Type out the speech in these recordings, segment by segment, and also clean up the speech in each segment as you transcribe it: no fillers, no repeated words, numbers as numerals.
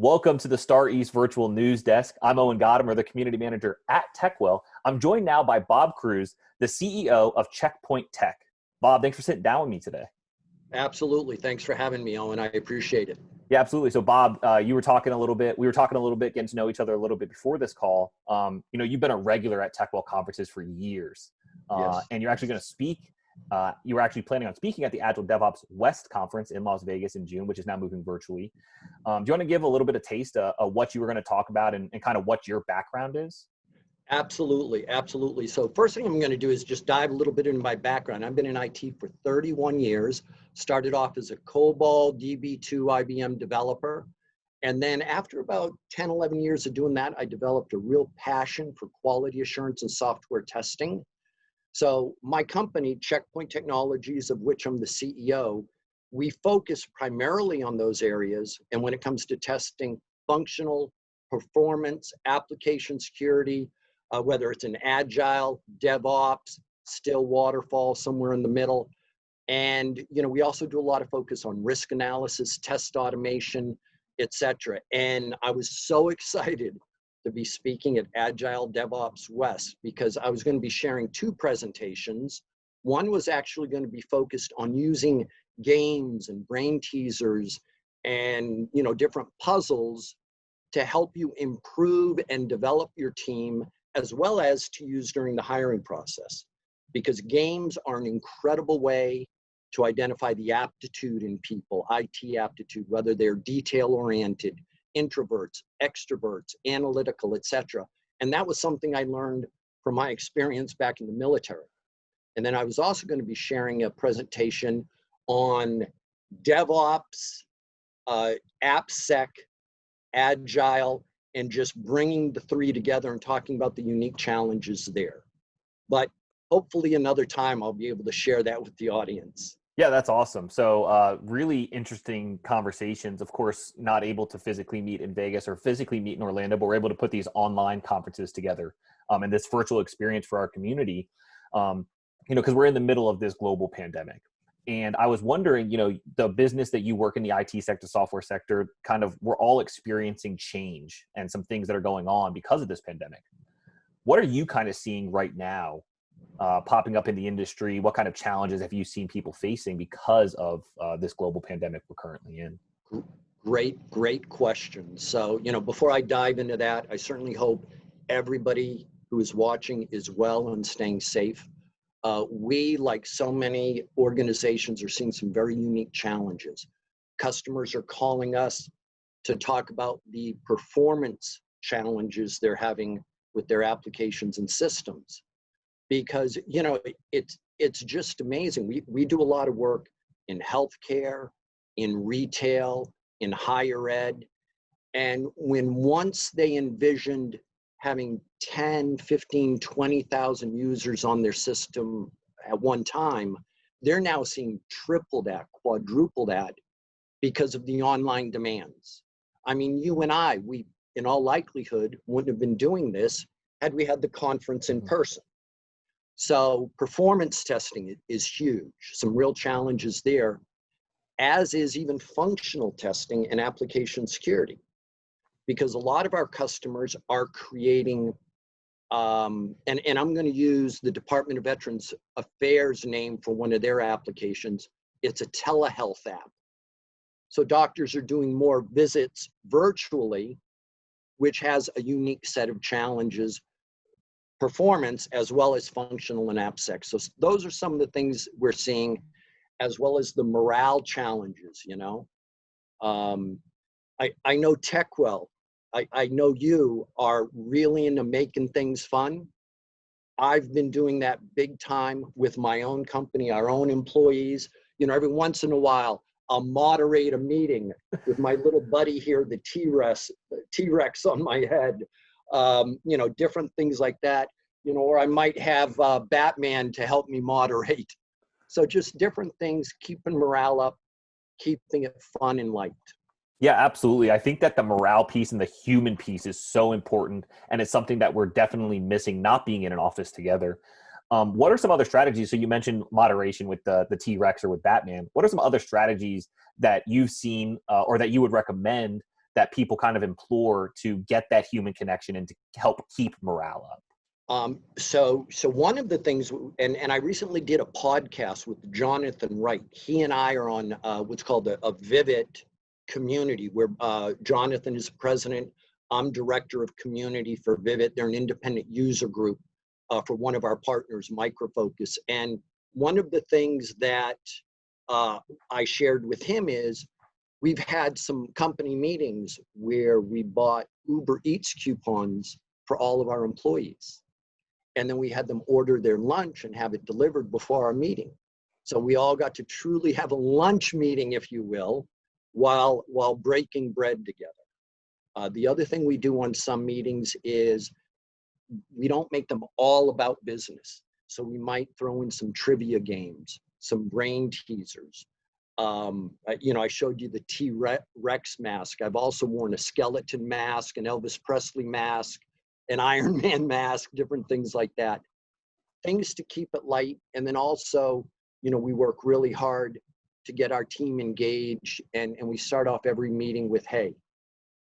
Welcome to the Star East Virtual News Desk. I'm Owen Gotimer, the community manager at TechWell. I'm joined now by Bob Cruz, the CEO of Checkpoint Tech. Bob, thanks for sitting down with me today. Absolutely. Thanks for having me, Owen. I appreciate it. Yeah, absolutely. So Bob, we were talking a little bit, getting to know each other a little bit before this call. You've been a regular at TechWell conferences for years, Yes. and you're actually going to speak. You were actually planning on speaking at the Agile DevOps West conference in Las Vegas in June, which is now moving virtually. Do you want to give a little bit of taste of what you were going to talk about and kind of what your background is? Absolutely. Absolutely. So first thing I'm going to do is just dive a little bit into my background. I've been in IT for 31 years, started off as a COBOL DB2 IBM developer. And then after about 10, 11 years of doing that, I developed a real passion for quality assurance and software testing. So my company, Checkpoint Technologies, of which I'm the CEO, we focus primarily on those areas. And when it comes to testing functional, performance, application security, whether it's an agile, DevOps, still waterfall, somewhere in the middle. And we also do a lot of focus on risk analysis, test automation, etc. And I was so excited to be speaking at Agile DevOps West because I was going to be sharing two presentations. One was actually going to be focused on using games and brain teasers and different puzzles to help you improve and develop your team, as well as to use during the hiring process. Because games are an incredible way to identify the aptitude in people, IT aptitude, whether they're detail-oriented, introverts, extroverts, analytical, etc. And that was something I learned from my experience back in the military. And then I was also going to be sharing a presentation on DevOps, AppSec, Agile, and just bringing the three together and talking about the unique challenges there. But hopefully another time I'll be able to share that with the audience. Yeah, that's awesome. So really interesting conversations. Of course, not able to physically meet in Vegas or physically meet in Orlando, but we're able to put these online conferences together and this virtual experience for our community, because we're in the middle of this global pandemic. And I was wondering, the business that you work in, the IT sector, software sector, we're all experiencing change and some things that are going on because of this pandemic. What are you kind of seeing right now popping up in the industry? What kind of challenges have you seen people facing because of this global pandemic we're currently in? Great question. So, before I dive into that, I certainly hope everybody who is watching is well and staying safe. We, like so many organizations, are seeing some very unique challenges. Customers are calling us to talk about the performance challenges they're having with their applications and systems. Because, it's just amazing. We do a lot of work in healthcare, in retail, in higher ed. And once they envisioned having 10, 15, 20,000 users on their system at one time, they're now seeing triple that, quadruple that because of the online demands. I mean, you and I, we, in all likelihood, wouldn't have been doing this had we had the conference in person. So performance testing is huge, some real challenges there, as is even functional testing and application security. Because a lot of our customers are creating, and I'm going to use the Department of Veterans Affairs name for one of their applications. It's a telehealth app. So doctors are doing more visits virtually, which has a unique set of challenges, performance as well as functional and AppSec. So those are some of the things we're seeing, as well as the morale challenges, I know TechWell. I know you are really into making things fun. I've been doing that big time with my own company, our own employees. Every once in a while, I'll moderate a meeting with my little buddy here, the T-Rex on my head, different things like that, or I might have Batman to help me moderate. So just different things, keeping morale up, keeping it fun and light. Yeah, absolutely. I think that the morale piece and the human piece is so important, and it's something that we're definitely missing not being in an office together. What are some other strategies? So you mentioned moderation with the T-Rex or with Batman. What are some other strategies that you've seen or that you would recommend that people kind of implore to get that human connection and to help keep morale up? So one of the things, and I recently did a podcast with Jonathan Wright. He and I are on what's called a Vivid community, where Jonathan is president. I'm director of community for Vivid. They're an independent user group for one of our partners, Microfocus. And one of the things that I shared with him is we've had some company meetings where we bought Uber Eats coupons for all of our employees. And then we had them order their lunch and have it delivered before our meeting. So we all got to truly have a lunch meeting, if you will, while breaking bread together. The other thing we do on some meetings is we don't make them all about business. So we might throw in some trivia games, some brain teasers. I showed you the T-Rex mask. I've also worn a skeleton mask, an Elvis Presley mask, an Iron Man mask, different things like that. Things to keep it light. And then also, we work really hard to get our team engaged. And we start off every meeting with, hey,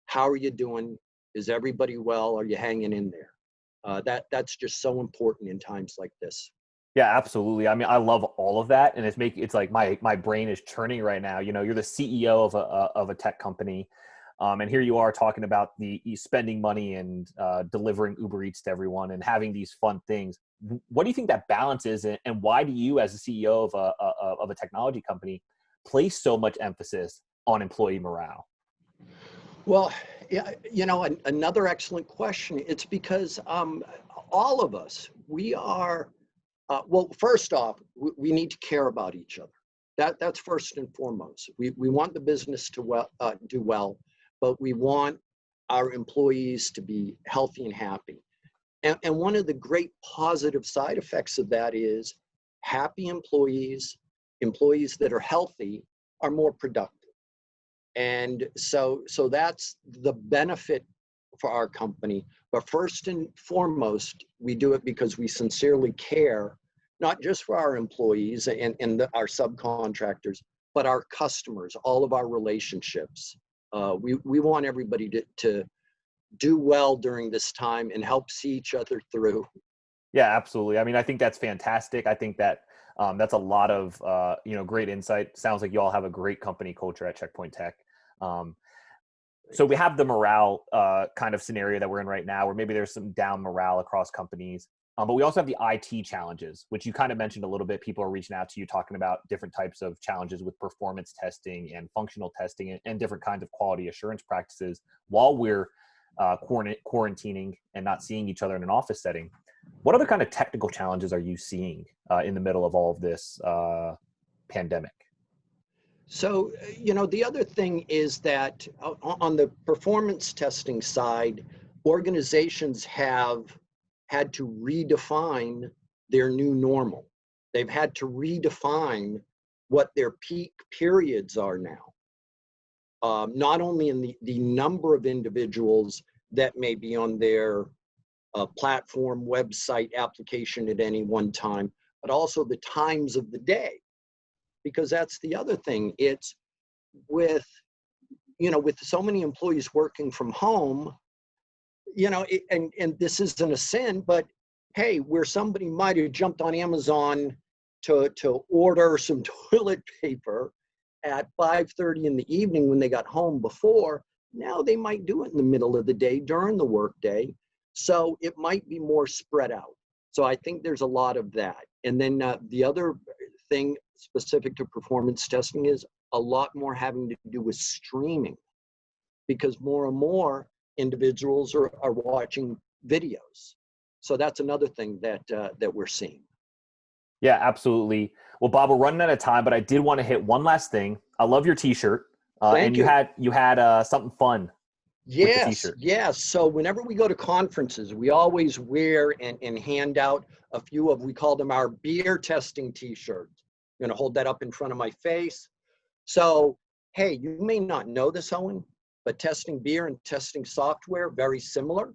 how are you doing? Is everybody well? Are you hanging in there? That's just so important in times like this. Yeah, absolutely. I mean, I love all of that, and it's like my brain is churning right now. You're the CEO of a tech company, and here you are talking about the spending money and delivering Uber Eats to everyone and having these fun things. What do you think that balance is, and why do you, as a CEO of a technology company, place so much emphasis on employee morale? Well, yeah, another excellent question. It's because all of us, we are. Well, first off, we need to care about each other. That's first and foremost. We want the business to do well, but we want our employees to be healthy and happy. And one of the great positive side effects of that is happy employees that are healthy, are more productive. And so that's the benefit for our company. But first and foremost, we do it because we sincerely care, not just for our employees and our subcontractors, but our customers, all of our relationships. We want everybody to do well during this time and help see each other through. Yeah, absolutely. I mean, I think that's fantastic. I think that that's a lot of great insight. Sounds like you all have a great company culture at Checkpoint Tech. So we have the morale kind of scenario that we're in right now, where maybe there's some down morale across companies. But we also have the IT challenges, which you kind of mentioned a little bit. People are reaching out to you talking about different types of challenges with performance testing and functional testing and different kinds of quality assurance practices while we're quarantining and not seeing each other in an office setting. What other kind of technical challenges are you seeing in the middle of all of this pandemic? So, the other thing is that on the performance testing side, organizations have had to redefine their new normal. They've had to redefine what their peak periods are now. Not only in the number of individuals that may be on their platform, website, application at any one time, but also the times of the day. Because that's the other thing. It's with so many employees working from home, and this isn't a sin, but hey, where somebody might have jumped on Amazon to order some toilet paper at 5:30 in the evening when they got home before, now they might do it in the middle of the day during the workday. So it might be more spread out. So I think there's a lot of that. And then the other thing specific to performance testing is a lot more having to do with streaming, because more and more individuals are watching videos. So that's another thing that we're seeing. Yeah, absolutely. Well, Bob, we're running out of time, but I did want to hit one last thing. I love your T-shirt, Thank and you. you had something fun with the T-shirt. Yes. So whenever we go to conferences, we always wear and hand out a few of, we call them our beer testing T-shirts. I'm going to hold that up in front of my face. So, hey, you may not know this, Owen, but testing beer and testing software, very similar.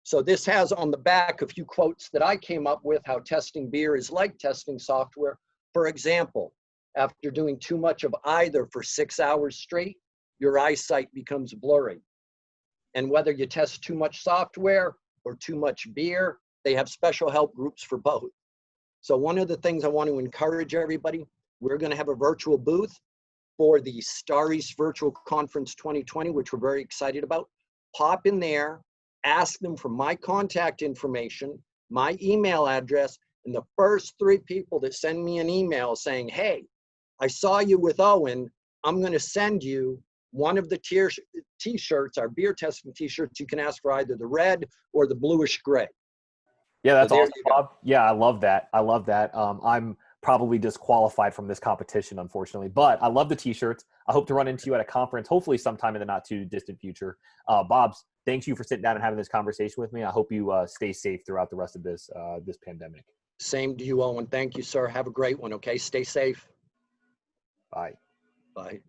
So this has on the back a few quotes that I came up with, how testing beer is like testing software. For example, after doing too much of either for 6 hours straight, your eyesight becomes blurry. And whether you test too much software or too much beer, they have special help groups for both. So one of the things I want to encourage everybody, we're going to have a virtual booth for the Star East Virtual Conference 2020, which we're very excited about. Pop in there, ask them for my contact information, my email address, and the first 3 people that send me an email saying, hey, I saw you with Owen, I'm going to send you one of the t-shirts, our beer testing t-shirts. You can ask for either the red or the bluish gray. Yeah, So that's there awesome, you go. Bob. Yeah, I love that. I love that. I'm probably disqualified from this competition, unfortunately, but I love the t-shirts. I hope to run into you at a conference, hopefully sometime in the not too distant future. Bob's, thank you for sitting down and having this conversation with me. I hope you stay safe throughout the rest of this pandemic. Same to you, Owen. Thank you, sir. Have a great one. Okay. Stay safe. Bye. Bye.